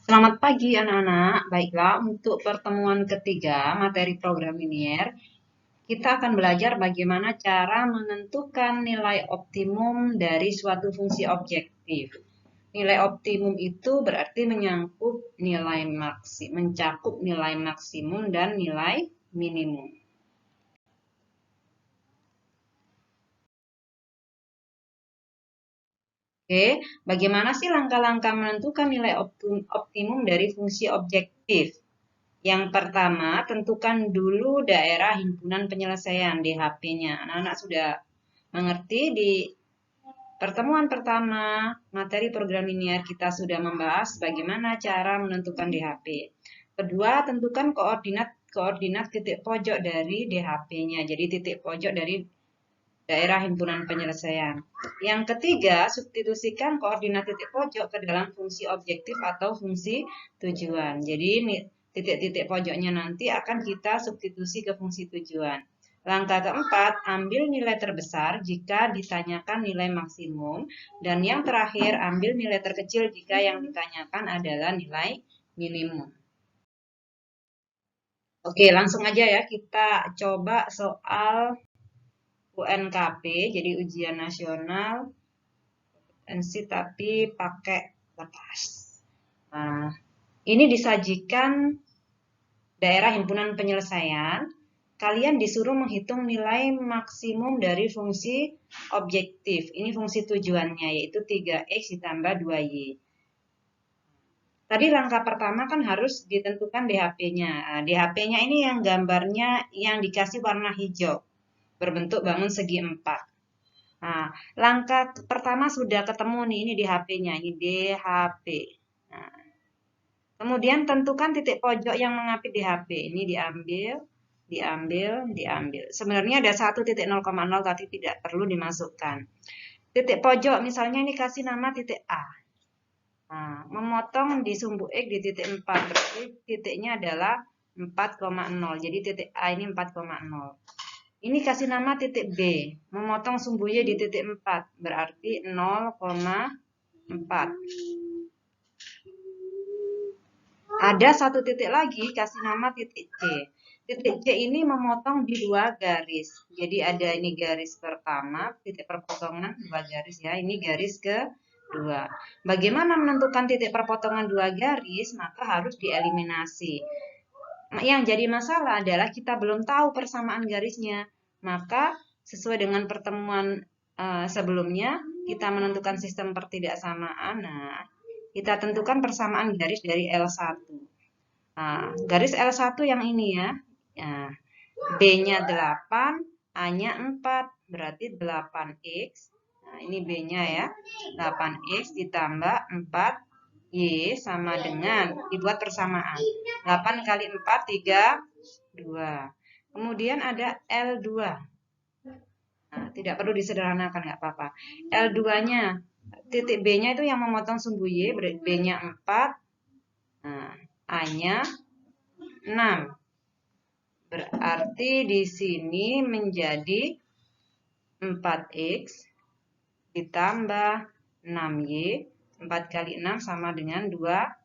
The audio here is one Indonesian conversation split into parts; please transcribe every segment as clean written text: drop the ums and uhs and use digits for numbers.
Selamat pagi anak-anak. Baiklah, untuk pertemuan ketiga materi program linear, kita akan belajar bagaimana cara menentukan nilai optimum dari suatu fungsi objektif. Nilai optimum itu berarti mencakup nilai maksimum dan nilai minimum. Oke, bagaimana sih langkah-langkah menentukan nilai optimum dari fungsi objektif? Yang pertama, tentukan dulu daerah himpunan penyelesaian DHP-nya. Anak-anak sudah mengerti di pertemuan pertama materi program linear kita sudah membahas bagaimana cara menentukan DHP. Kedua, tentukan koordinat titik pojok dari DHP-nya. Jadi titik pojok dari daerah himpunan penyelesaian. Yang ketiga, substitusikan koordinat titik pojok ke dalam fungsi objektif atau fungsi tujuan. Jadi titik-titik pojoknya nanti akan kita substitusi ke fungsi tujuan. Langkah keempat, ambil nilai terbesar jika ditanyakan nilai maksimum. Dan yang terakhir, ambil nilai terkecil jika yang ditanyakan adalah nilai minimum. Oke, langsung aja ya kita coba soal UNKP, jadi ujian nasional kompetensi tapi pakai kertas. Nah, ini disajikan daerah himpunan penyelesaian. Kalian disuruh menghitung nilai maksimum dari fungsi objektif. Ini fungsi tujuannya, yaitu 3x ditambah 2y. Tadi langkah pertama kan harus ditentukan DHP-nya. Nah, DHP-nya ini yang gambarnya yang dikasih warna hijau, berbentuk bangun segi 4. Nah, langkah pertama sudah ketemu nih, ini DHP-nya, ini DHP. Nah, kemudian tentukan titik pojok yang mengapit DHP. Ini diambil. Sebenarnya ada satu titik 0,0 tapi tidak perlu dimasukkan. Titik pojok misalnya ini kasih nama titik A. Nah, memotong di sumbu X di titik 4, berarti titiknya adalah 4,0. Jadi titik A ini 4,0. Ini kasih nama titik B, memotong sumbu Y di titik 4, berarti 0,4. Ada satu titik lagi, kasih nama titik C. Titik C ini memotong di 2 garis. Jadi ada ini garis pertama, titik perpotongan 2 garis ya, ini garis kedua. Bagaimana menentukan titik perpotongan 2 garis? Maka harus dieliminasi. Yang jadi masalah adalah kita belum tahu persamaan garisnya. Maka sesuai dengan pertemuan sebelumnya, kita menentukan sistem pertidaksamaan. Nah, kita tentukan persamaan garis dari L1. Nah, garis L1 yang ini ya. Nah, B-nya 8, A-nya 4, berarti 8X. Nah, ini B-nya ya. 8X ditambah 4 Y sama dengan, dibuat persamaan, 8 kali 4, 32. Kemudian ada L2. Nah, tidak perlu disederhanakan, nggak apa-apa. L2-nya, titik B-nya itu yang memotong sumbu Y, B-nya 4, nah, A-nya 6. Berarti di sini menjadi 4X ditambah 6Y. 4 kali 6 sama dengan 24.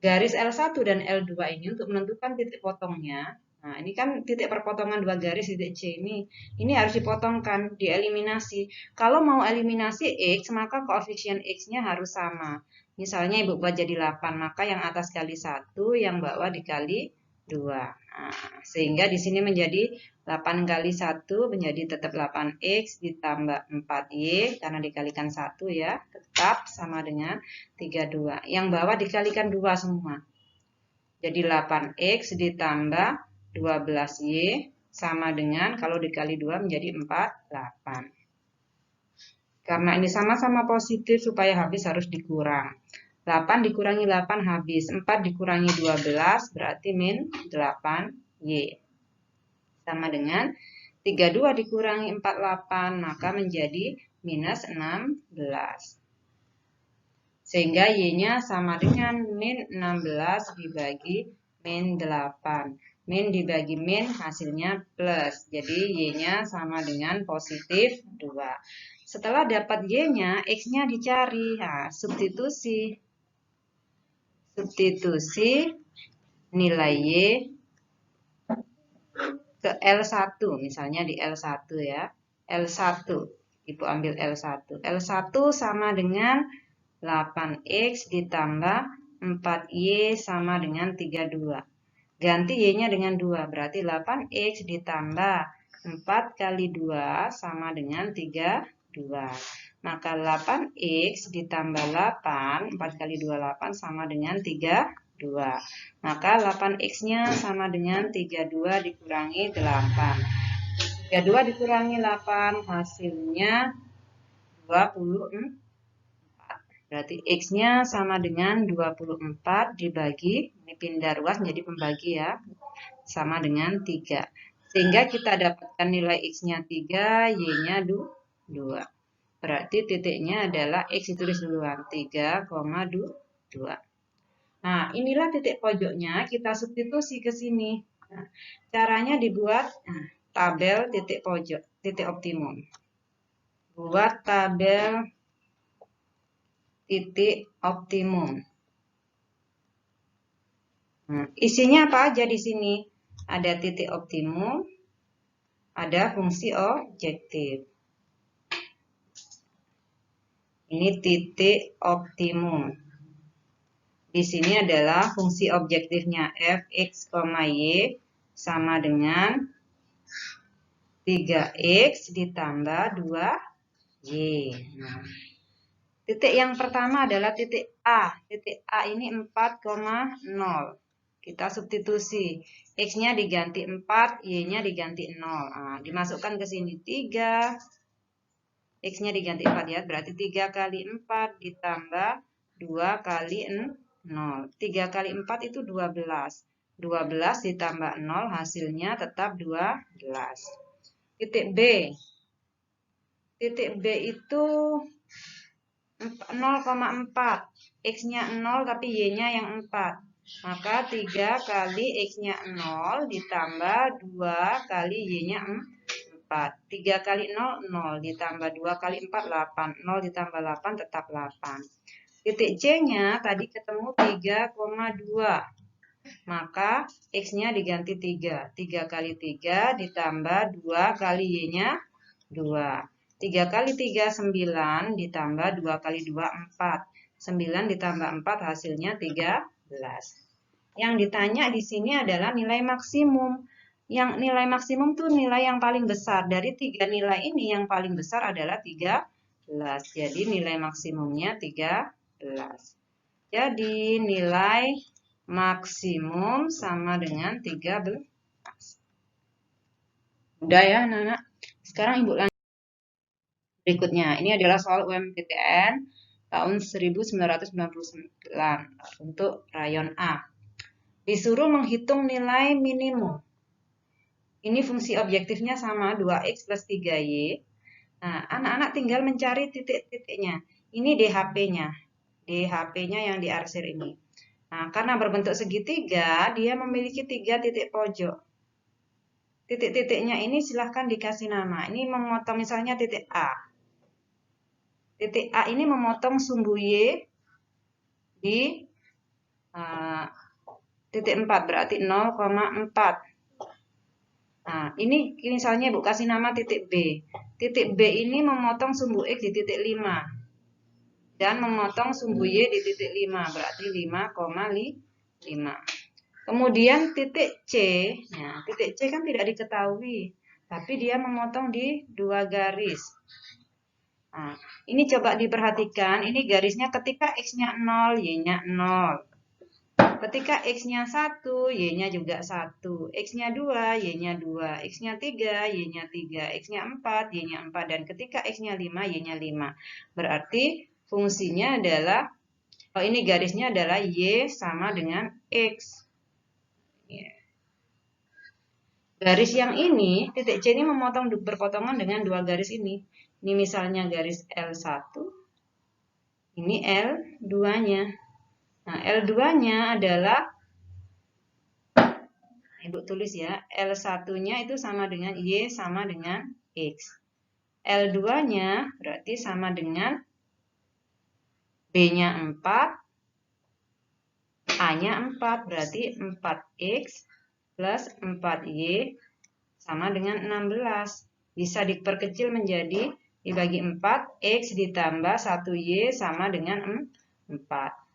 Garis L1 dan L2 ini untuk menentukan titik potongnya. Nah, ini kan titik perpotongan 2 garis titik C ini harus dipotongkan, dieliminasi. Kalau mau eliminasi X, maka koefisien X-nya harus sama. Misalnya Ibu buat jadi 8, maka yang atas kali 1, yang bawah dikali 2. Nah, sehingga di sini menjadi 8 kali 1 menjadi tetap 8X ditambah 4Y, karena dikalikan 1 ya, tetap sama dengan 32. Yang bawah dikalikan 2 semua. Jadi 8X ditambah 12Y sama dengan, kalau dikali 2 menjadi 48. Karena ini sama-sama positif, supaya habis harus dikurang. 8 dikurangi 8 habis, 4 dikurangi 12 berarti min 8Y. Sama dengan 32 dikurangi 48, maka menjadi minus 16. Sehingga Y-nya sama dengan min 16 dibagi min 8. Min dibagi min hasilnya plus. Jadi Y-nya sama dengan positif 2. Setelah dapat Y-nya, X-nya dicari. Nah, substitusi. substitusi nilai Y ke L1, misalnya di L1 ya. L1, Ibu ambil L1. L1 sama dengan 8X ditambah 4Y sama dengan 32. Ganti Y-nya dengan 2, berarti 8X ditambah 4 kali 2 sama dengan 32. Maka 8X ditambah 8, 4 kali 2, 8 sama dengan 32. Maka 8X-nya sama dengan 32 dikurangi 8. 32 dikurangi 8, hasilnya 24. Berarti X-nya sama dengan 24 dibagi, ini pindah ruas menjadi pembagi ya, sama dengan 3. Sehingga kita dapatkan nilai X-nya 3, Y-nya 2. Berarti titiknya adalah X ditulis duluan, 3,2. Nah, inilah titik pojoknya, kita substitusi ke sini. Nah, caranya dibuat tabel titik pojok, titik optimum. Buat tabel titik optimum. Isinya apa aja di sini? Ada titik optimum, ada fungsi objektif. Ini titik optimum. Di sini adalah fungsi objektifnya f(x, y) sama dengan 3x ditambah 2y. Nah, titik yang pertama adalah titik A. Titik A ini 4,0. Kita substitusi. X-nya diganti 4, Y-nya diganti 0. Nah, dimasukkan ke sini 3. X-nya diganti 4 ya. Berarti 3 kali 4 ditambah 2 kali 0. 3 kali 4 itu 12. 12 ditambah 0 hasilnya tetap 12. Titik B. Titik B itu 0,4. X-nya 0 tapi Y-nya yang 4. Maka 3 kali X-nya 0 ditambah 2 kali Y-nya 4. 3 kali 0, 0. Ditambah 2 kali 4, 8. 0 ditambah 8 tetap 8. Titik C-nya tadi ketemu 3,2. Maka X-nya diganti 3. 3 kali 3 ditambah 2 kali Y-nya 2. 3 kali 3, 9, ditambah 2 kali 2, 4. 9 ditambah 4 hasilnya 13. Yang ditanya di sini adalah nilai maksimum. Yang nilai maksimum itu nilai yang paling besar. Dari 3 nilai ini yang paling besar adalah 13. Jadi nilai maksimumnya 13. Jadi nilai maksimum sama dengan 13. Udah ya anak-anak. Sekarang Ibu lanjut. Berikutnya, ini adalah soal UMPTN tahun 1999 untuk rayon A. Disuruh menghitung nilai minimum. Ini fungsi objektifnya sama 2x plus 3y. Nah, anak-anak tinggal mencari titik-titiknya. Ini DHP-nya. DHP-nya yang diarsir ini. Nah, karena berbentuk segitiga, dia memiliki 3 titik pojok. Titik-titiknya ini silahkan dikasih nama. Ini memotong misalnya titik A. Titik A ini memotong sumbu Y di titik 4, berarti 0,4. Nah, ini misalnya Ibu kasih nama titik B. Titik B ini memotong sumbu X di titik 5. Dan memotong sumbu Y di titik 5, berarti 5,5. Kemudian titik C, nah titik C kan tidak diketahui, tapi dia memotong di 2 garis. Nah, ini coba diperhatikan, ini garisnya ketika X-nya 0, Y-nya 0. Ketika X-nya 1, Y-nya juga 1. X-nya 2, Y-nya 2. X-nya 3, Y-nya 3. X-nya 4, Y-nya 4. Dan ketika X-nya 5, Y-nya 5. Berarti fungsinya adalah, oh ini garisnya adalah Y sama dengan X. Garis yang ini, titik C ini memotong berpotongan dengan 2 garis ini. Ini misalnya garis L1, ini L2-nya. Nah, L2-nya adalah, Ibu tulis ya, L1-nya itu sama dengan Y sama dengan X. L2-nya berarti sama dengan B-nya 4, A-nya 4, berarti 4X plus 4Y sama dengan 16. Bisa diperkecil menjadi dibagi 4, X ditambah 1Y sama dengan 4.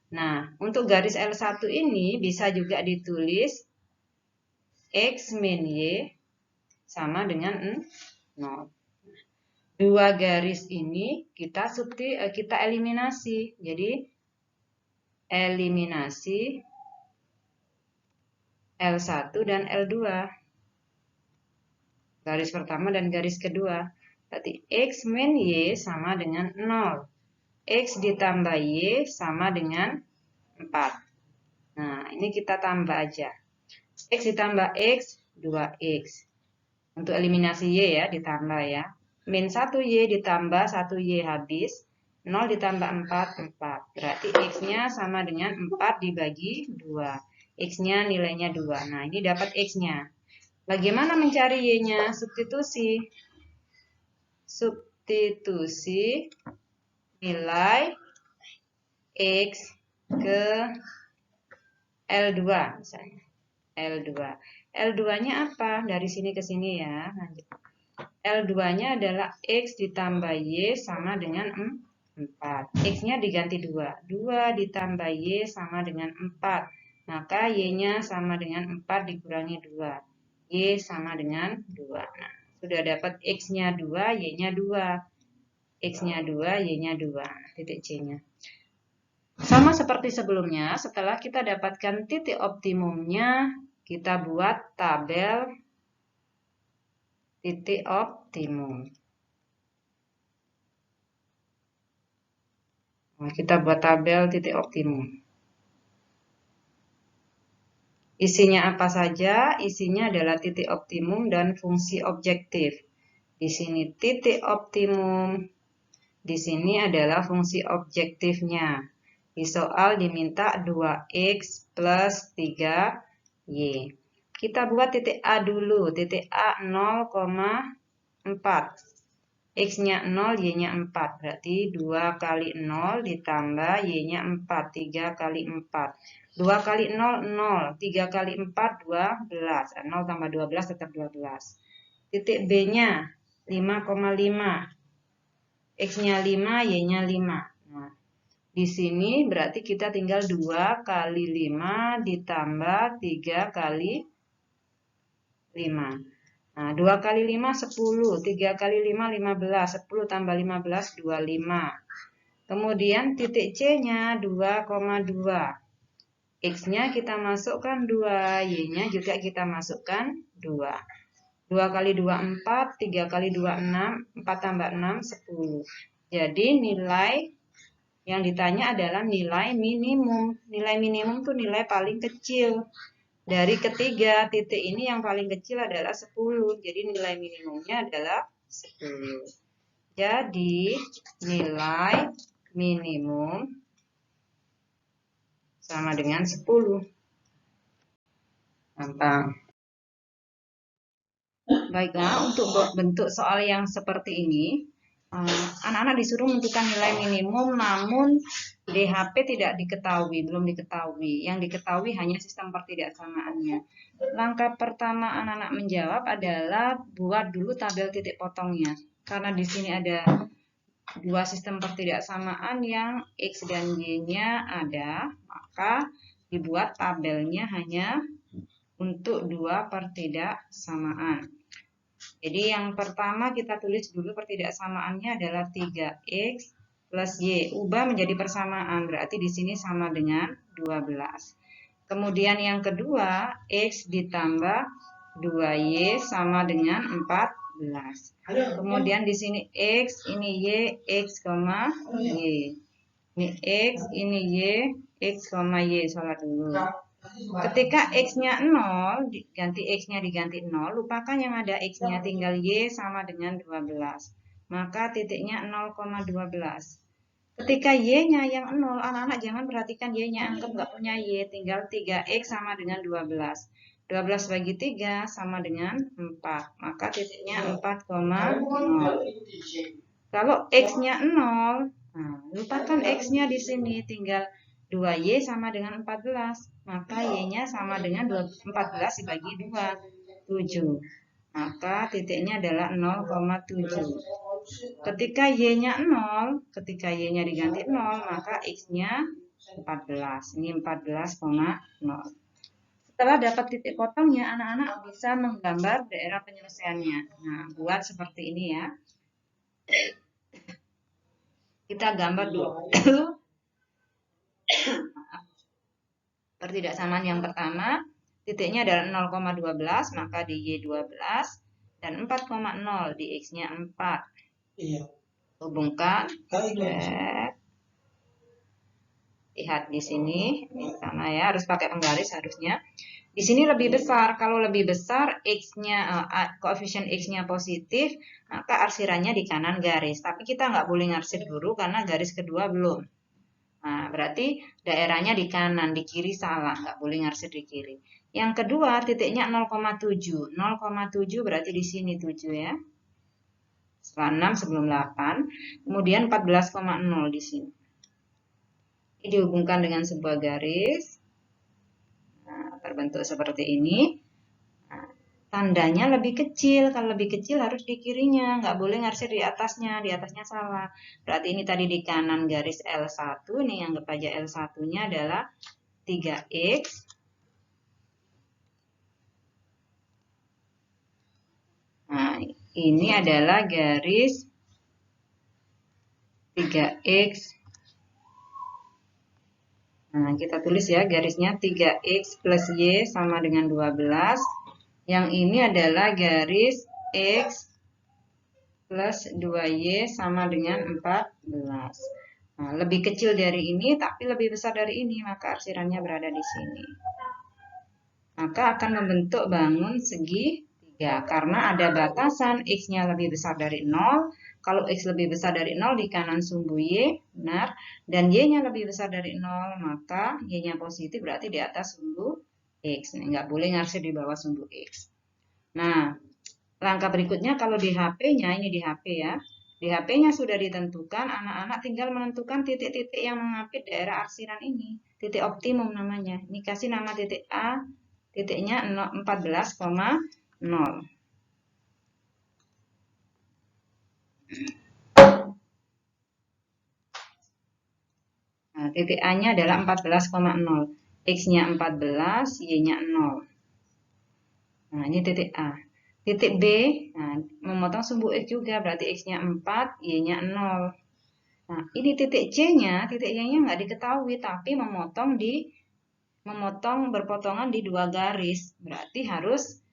Nah, untuk garis L1 ini bisa juga ditulis X min Y sama dengan 0. Dua garis ini kita eliminasi. Jadi eliminasi L1 dan L2. Garis pertama dan garis kedua. Berarti X min Y sama dengan 0. X ditambah Y sama dengan 4. Nah, ini kita tambah aja. X ditambah X, 2X. Untuk eliminasi Y ya, ditambah ya. Min 1Y ditambah 1Y habis. 0 ditambah 4, 4. Berarti X-nya sama dengan 4 dibagi 2. X-nya nilainya 2. Nah, ini dapat X-nya. Bagaimana mencari Y-nya? Substitusi. Substitusi nilai X ke L2 misalnya. L2. L2-nya apa? Dari sini ke sini ya. L2-nya adalah X ditambah Y sama dengan 4. X-nya diganti 2. 2 ditambah Y sama dengan 4. Maka Y-nya sama dengan 4 dikurangi 2. Y sama dengan 2. Nah, sudah dapat X-nya 2, Y-nya 2. X-nya 2, Y-nya 2. Titik C-nya. Sama seperti sebelumnya, setelah kita dapatkan titik optimumnya, kita buat tabel titik optimum. Nah, kita buat tabel titik optimum. Isinya apa saja? Isinya adalah titik optimum dan fungsi objektif. Di sini titik optimum. Di sini adalah fungsi objektifnya. Di soal diminta 2X plus 3Y. Kita buat titik A dulu. Titik A 0,4. X-nya 0, Y-nya 4. Berarti 2 kali 0 ditambah Y-nya 4. 3 kali 4. 2 kali 0, 0. 3 kali 4, 12. 0 tambah 12 tetap 12. Titik B-nya 5,5. X-nya 5, Y-nya 5. Nah, di sini berarti kita tinggal 2 kali 5 ditambah 3 kali 5. Nah, 2 kali 5, 10. 3 kali 5, 15. 10 tambah 15, 25. Kemudian titik C-nya 2,2. X-nya kita masukkan 2. Y-nya juga kita masukkan 2. 2 kali 2, 4. 3 kali 2, 6. 4 tambah 6, 10. Jadi nilai yang ditanya adalah nilai minimum. Nilai minimum itu nilai paling kecil. Dari ketiga titik ini yang paling kecil adalah 10. Jadi nilai minimumnya adalah 10. Jadi nilai minimum sama dengan 10. Gampang. Baiklah, untuk bentuk soal yang seperti ini, anak-anak disuruh menentukan nilai minimum, namun DHP tidak diketahui, belum diketahui. Yang diketahui hanya sistem pertidaksamaannya. Langkah pertama anak-anak menjawab adalah buat dulu tabel titik potongnya. Karena di sini ada dua sistem pertidaksamaan yang X dan Y-nya ada, maka dibuat tabelnya hanya untuk dua pertidaksamaan. Jadi yang pertama kita tulis dulu pertidaksamaannya adalah 3X plus Y. Ubah menjadi persamaan, berarti di sini sama dengan 12. Kemudian yang kedua, X ditambah 2Y sama dengan 14. Kemudian di sini X, ini Y, X, Y. Ini X, ini Y, X, Y. Sholat dulu. Ketika X-nya 0, ganti X-nya diganti 0, lupakan yang ada X-nya, tinggal Y sama dengan 12. Maka titiknya 0,12. Ketika Y-nya yang 0, anak-anak jangan perhatikan Y-nya, anggap nggak punya Y, tinggal 3X sama dengan 12. 12 bagi 3 sama dengan 4, maka titiknya 4,0. Kalau X-nya 0, nah, lupakan X-nya di sini, tinggal 2Y sama dengan 14. Maka Y-nya sama dengan 14 dibagi 2, 7. Maka titiknya adalah 0,7. Ketika Y-nya 0, ketika Y-nya diganti 0, maka X-nya 14. Ini 14,0. Setelah dapat titik potongnya, anak-anak bisa menggambar daerah penyelesaiannya. Nah, buat seperti ini ya. Kita gambar dulu pertidaksamaan yang pertama. Titiknya adalah 0,12, maka di Y 12. Dan 4,0 di X-nya 4. Iya. Hubungkan. Lihat di sini, sama ya, harus pakai penggaris harusnya. Di sini lebih besar. Kalau lebih besar, X-nya, koefisien X-nya positif, maka arsirannya di kanan garis. Tapi kita nggak boleh ngarsir dulu karena garis kedua belum. Nah, berarti daerahnya di kanan, di kiri salah, nggak boleh ngarsir di kiri. Yang kedua, titiknya 0,7. 0,7 berarti di sini 7 ya. Setelah 6 sebelum 8. Kemudian 14,0 di sini. Ini dihubungkan dengan sebuah garis. Nah, terbentuk seperti ini. Nah, tandanya lebih kecil. Kalau lebih kecil harus di kirinya. Nggak boleh ngarsir di atasnya. Di atasnya salah. Berarti ini tadi di kanan garis L1. Nih anggap aja L1-nya adalah 3X. Nah, ini adalah garis 3X. Nah, kita tulis ya garisnya 3X plus Y sama dengan 12. Yang ini adalah garis X plus 2Y sama dengan 14. Nah, lebih kecil dari ini tapi lebih besar dari ini, maka arsirannya berada di sini. Maka akan membentuk bangun segi 3 karena ada batasan X-nya lebih besar dari 0. Kalau X lebih besar dari 0 di kanan sumbu Y, benar. Dan Y-nya lebih besar dari 0, maka Y-nya positif berarti di atas sumbu X. Nggak boleh ngarsir di bawah sumbu X. Nah, langkah berikutnya kalau di HP-nya, ini di HP ya. Di HP-nya sudah ditentukan, anak-anak tinggal menentukan titik-titik yang mengapit daerah arsiran ini. Titik optimum namanya. Ini kasih nama titik A, titiknya 14,0. Nah, titik A-nya adalah 14,0. X-nya 14, Y-nya 0. Nah, ini titik A. Titik B, nah, memotong sumbu X juga, berarti X-nya 4, Y-nya 0. Nah, ini titik C-nya, titik Y-nya nggak diketahui, tapi memotong berpotongan di 2 garis. Berarti harus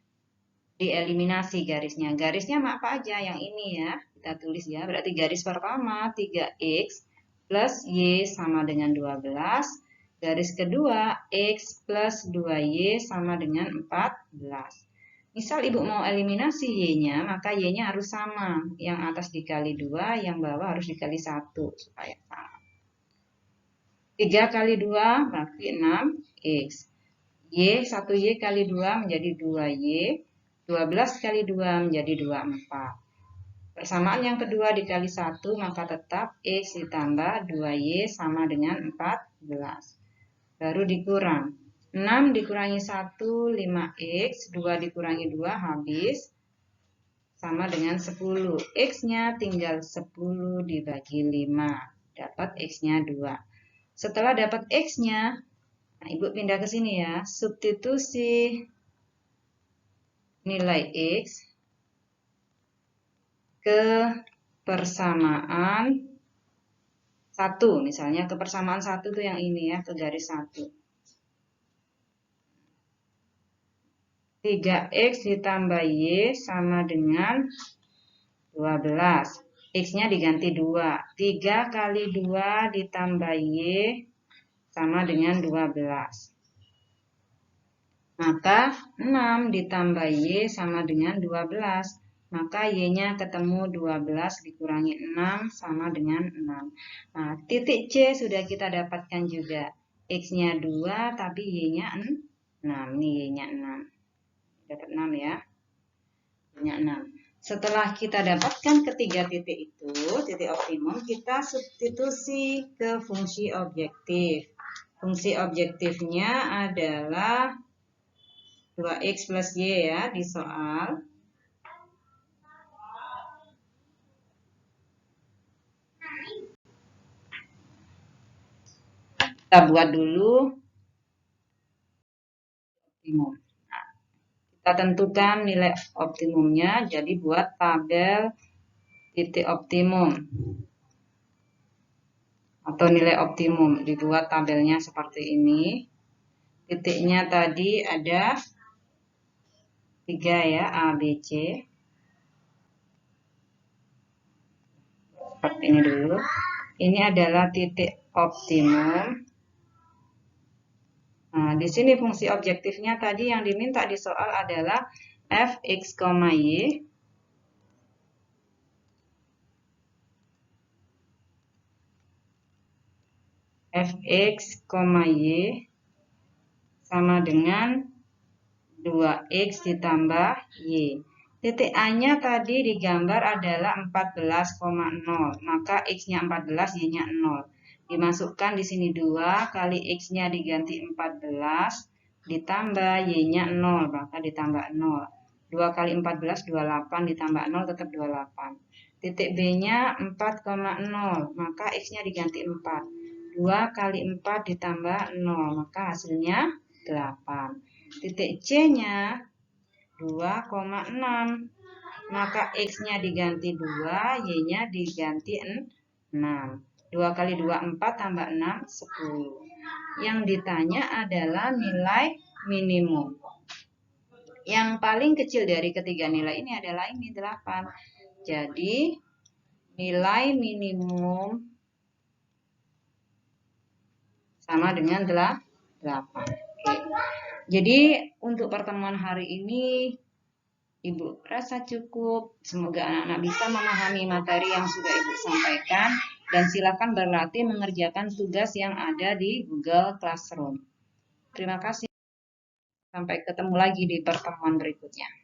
dieliminasi garisnya. Garisnya apa aja? Yang ini ya, kita tulis ya. Berarti garis pertama 3X plus Y sama dengan 12. Garis kedua X plus 2Y sama dengan 14. Misal ibu mau eliminasi Y-nya, maka Y-nya harus sama. Yang atas dikali 2, yang bawah harus dikali 1 supaya sama. 3 kali 2 berarti 6X. Y, 1Y kali 2 menjadi 2Y. 12 kali 2 menjadi 24. Persamaan yang kedua dikali 1, maka tetap X ditambah 2Y sama dengan 14. Baru dikurang. 6 dikurangi 1, 5X. 2 dikurangi 2, habis. Sama dengan 10. X-nya tinggal 10 dibagi 5. Dapat X-nya 2. Setelah dapat X-nya, nah, Ibu pindah ke sini ya. Substitusi nilai X ke persamaan 1. Misalnya ke persamaan 1 itu yang ini ya, ke garis 1. 3X ditambah Y sama dengan 12. X-nya diganti 2. 3 kali 2 ditambah Y sama dengan 12. Maka 6 ditambah Y sama dengan 12. Maka Y-nya ketemu 12 dikurangi 6 sama dengan 6. Nah, titik C sudah kita dapatkan juga. X-nya 2 tapi Y-nya 6. Ini Y-nya 6. Dapat 6 ya. Y-nya 6. Setelah kita dapatkan ketiga titik itu, titik optimum, kita substitusi ke fungsi objektif. Fungsi objektifnya adalah 2x plus y ya di soal. Kita buat dulu optimum. Nah, kita tentukan nilai optimumnya, jadi buat tabel titik optimum atau nilai optimum, dibuat tabelnya seperti ini. Titiknya tadi ada 3 ya, A, B, C. Seperti ini dulu. Ini adalah titik optimum. Nah, di sini fungsi objektifnya tadi yang diminta di soal adalah fx, y. Fx, y sama dengan 2x ditambah y. Titik A-nya tadi digambar adalah 14,0. Maka x-nya 14, y-nya 0. Dimasukkan di sini 2 kali x-nya diganti 14 ditambah y-nya 0, maka ditambah 0. 2 kali 14 28 ditambah 0 tetap 28. Titik B-nya 4,0, maka x-nya diganti 4. 2 kali 4 ditambah 0, maka hasilnya 8. Titik C-nya 2,6, maka x-nya diganti 2, y-nya diganti 6. 2 kali 2, 4 tambah 6, 10. Yang ditanya adalah nilai minimum. Yang paling kecil dari ketiga nilai ini adalah ini, 8. Jadi, nilai minimum sama dengan 8. Oke. Jadi untuk pertemuan hari ini Ibu rasa cukup. Semoga anak-anak bisa memahami materi yang sudah Ibu sampaikan dan silakan berlatih mengerjakan tugas yang ada di Google Classroom. Terima kasih. Sampai ketemu lagi di pertemuan berikutnya.